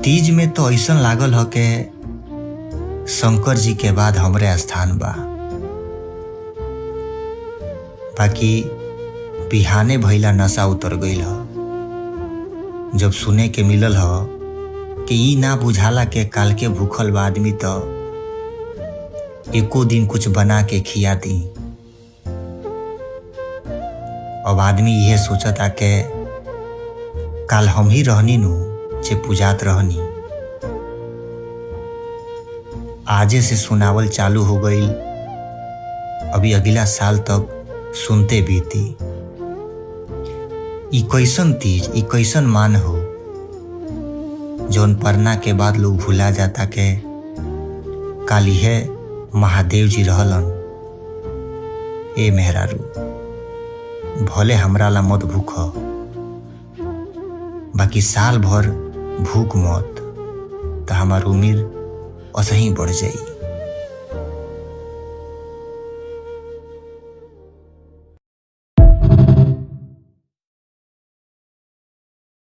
तीज में तो ऐसन लागल ह के शंकर जी के बाद हमरे स्थान बा। बाकी बिहाने भइला नशा उतर गईल ह। जब सुने के मिलल ह कि ई ना बुझाला के काल के भूखल बा आदमी तो एको दिन कुछ बना के खिया दी। अब आदमी यह सोचता के काल हम ही रहनी नु जे पूजात रहनी। आजे से सुनावल चालू हो गई, अभी अगला साल तक सुनते बीती। ई कैसन तीज, ई कैसन मान हो जौन पढ़ना के बाद लोग भुला जाता के काल है महादेव जी रहलन। ए मेहरारू भले हमरा ला मत भूख, बाकी साल भर भूख मत तो हमार उम्र असही बढ़ जाई।